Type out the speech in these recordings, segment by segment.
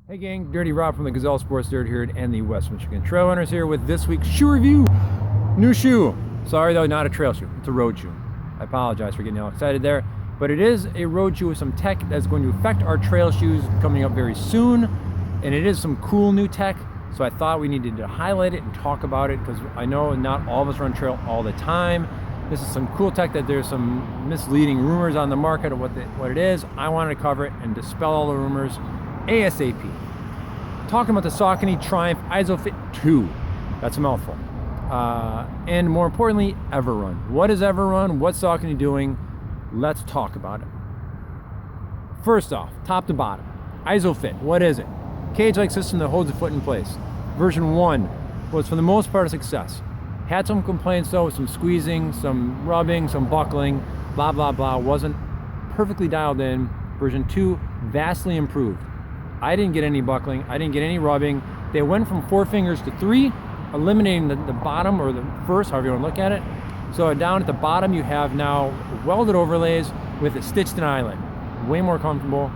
Hey gang, Dirty Rob from the Gazelle Sports Dirt here and the West Michigan Trail Runners here with this week's shoe review. New shoe. Sorry though, not a trail shoe. It's a road shoe. I apologize for getting all excited there, but it is a road shoe with some tech that's going to affect our trail shoes coming up very soon, and it is some cool new tech, so I thought we needed to highlight it and talk about it because I know not all of us run trail all the time. This is some cool tech that there's some misleading rumors on the market of what it is. I wanted to cover it and dispel all the rumors ASAP. Talking about the Saucony Triumph ISOFIT 2. That's a mouthful. And more importantly, EverRun. What is EverRun? What's Saucony doing? Let's talk about it. First off, top to bottom, ISOFIT. What is it? Cage-like system that holds the foot in place. Version 1 was for the most part a success. Had some complaints though, some squeezing, some rubbing, some buckling, blah, blah, blah. Wasn't perfectly dialed in. Version 2, vastly improved. I didn't get any buckling, I didn't get any rubbing. They went from 4 fingers to 3, eliminating the bottom or the first, however you want to look at it. So down at the bottom you have now welded overlays with a stitched in eyelet. Way more comfortable,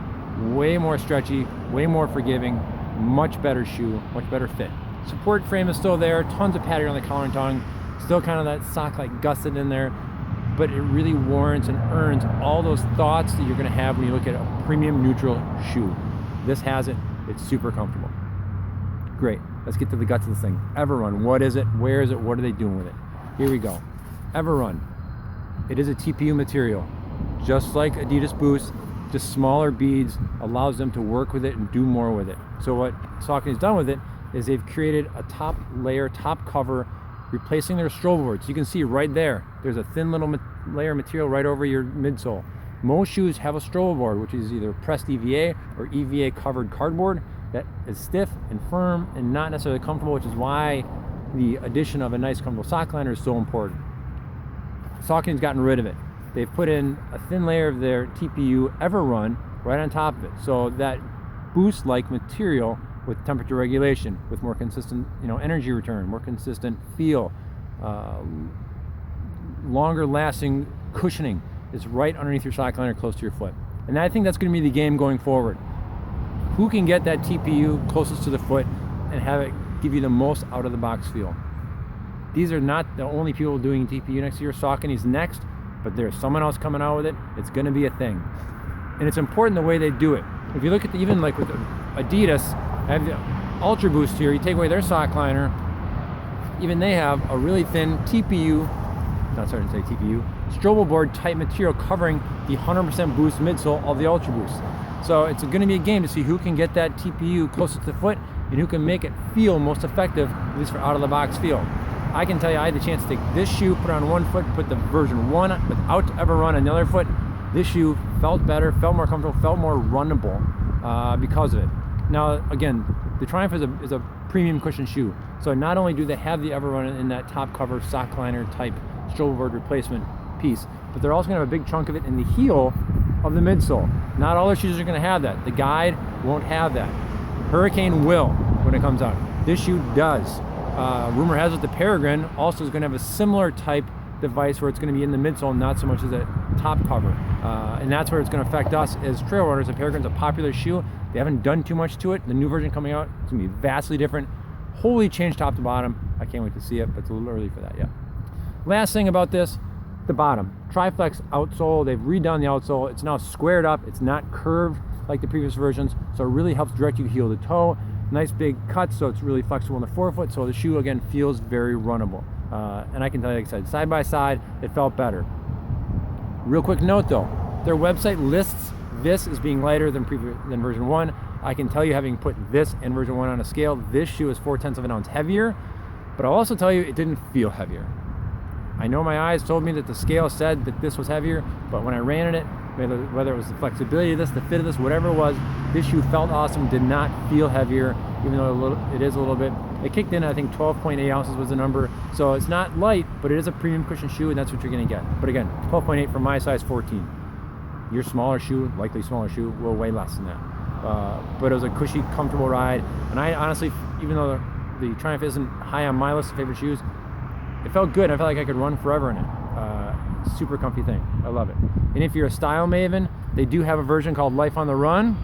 way more stretchy, way more forgiving, much better shoe, much better fit. Support frame is still there, tons of padding on the collar and tongue, still kind of that sock-like gusset in there, but it really warrants and earns all those thoughts that you're going to have when you look at a premium neutral shoe. This has it. It's super comfortable. Great. Let's get to the guts of this thing. EverRun. What is it? Where is it? What are they doing with it? Here we go. EverRun. It is a TPU material. Just like Adidas Boost, just smaller beads allows them to work with it and do more with it. So what Saucony's done with it is they've created a top layer, top cover, replacing their stroll boards. You can see right there, there's a thin little layer of material right over your midsole. Most shoes have a stroll board, which is either pressed EVA or EVA covered cardboard that is stiff and firm and not necessarily comfortable, which is why the addition of a nice comfortable sock liner is so important. Saucony's gotten rid of it. They've put in a thin layer of their TPU EverRun right on top of it. So that Boost-like material with temperature regulation, with more consistent, energy return, more consistent feel, longer lasting cushioning is right underneath your sock liner close to your foot. And I think that's going to be the game going forward. Who can get that TPU closest to the foot and have it give you the most out of the box feel? These are not the only people doing TPU next year. Saucony's next, but there's someone else coming out with it. It's going to be a thing. And it's important the way they do it. If you look at even like with Adidas, I have the Ultra Boost here. You take away their sock liner, even they have a really thin TPU, not starting to say TPU, stroll board type material covering the 100% Boost midsole of the Ultra Boost. So it's going to be a game to see who can get that TPU closest to the foot and who can make it feel most effective, at least for out of the box feel. I can tell you I had the chance to take this shoe, put it on one foot, put the version 1 without EverRun on the other foot. This shoe felt better, felt more comfortable, felt more runnable because of it. Now again, the Triumph is a premium cushion shoe. So not only do they have the EverRun in that top cover sock liner type stroll board replacement piece, but they're also going to have a big chunk of it in the heel of the midsole. Not all their shoes are going to have that. The Guide won't have that. Hurricane will when it comes out. This shoe does. Rumor has it the Peregrine also is going to have a similar type device where it's going to be in the midsole, not so much as a top cover. And that's where it's going to affect us as trail runners. The Peregrine's a popular shoe. They haven't done too much to it. The new version coming out is going to be vastly different. Wholly changed top to bottom. I can't wait to see it, but it's a little early for that yet. Last thing about this, the bottom. Triflex outsole. They've redone the outsole. It's now squared up. It's not curved like the previous versions, so it really helps direct you heel to toe. Nice big cuts, so it's really flexible in the forefoot, so the shoe again feels very runnable. And I can tell you, like I said, side by side, it felt better. Real quick note though, their website lists this as being lighter than version 1. I can tell you, having put this and version 1 on a scale, this shoe is 0.4 of an ounce heavier, but I'll also tell you it didn't feel heavier. I know my eyes told me that the scale said that this was heavier, but when I ran in it, whether it was the flexibility of this, the fit of this, whatever it was, this shoe felt awesome, did not feel heavier, even though it is a little bit. It kicked in, I think 12.8 ounces was the number, so it's not light, but it is a premium cushion shoe, and that's what you're going to get. But again, 12.8 for my size 14. Your smaller shoe, likely smaller shoe, will weigh less than that. But it was a cushy, comfortable ride, and I honestly, even though the Triumph isn't high on my list of favorite shoes, it felt good. I felt like I could run forever in it. Super comfy thing. I love it. And if you're a style maven, they do have a version called Life on the Run.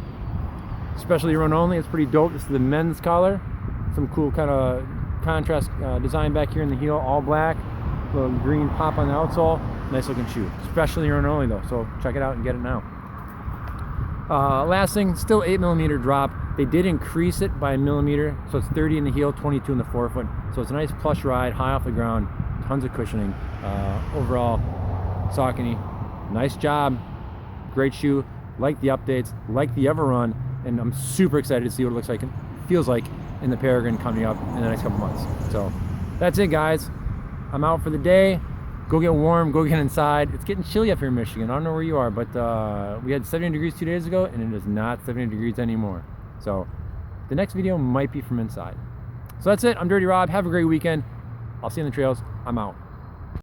Especially run only. It's pretty dope. This is the men's collar. Some cool kind of contrast design back here in the heel, all black. Little green pop on the outsole. Nice looking shoe. Especially run only though, so check it out and get it now. Last thing, still 8mm drop. They did increase it by a millimeter, so it's 30 in the heel, 22 in the forefoot. So it's a nice plush ride, high off the ground, tons of cushioning. Overall, Saucony, nice job, great shoe. Like the updates, like the Everrun, and I'm super excited to see what it looks like and feels like in the Peregrine coming up in the next couple months. So that's it, guys. I'm out for the day. Go get warm, go get inside. It's getting chilly up here in Michigan. I don't know where you are, but we had 70 degrees 2 days ago, and it is not 70 degrees anymore. So the next video might be from inside. So that's it. I'm Dirty Rob. Have a great weekend. I'll see you on the trails. I'm out.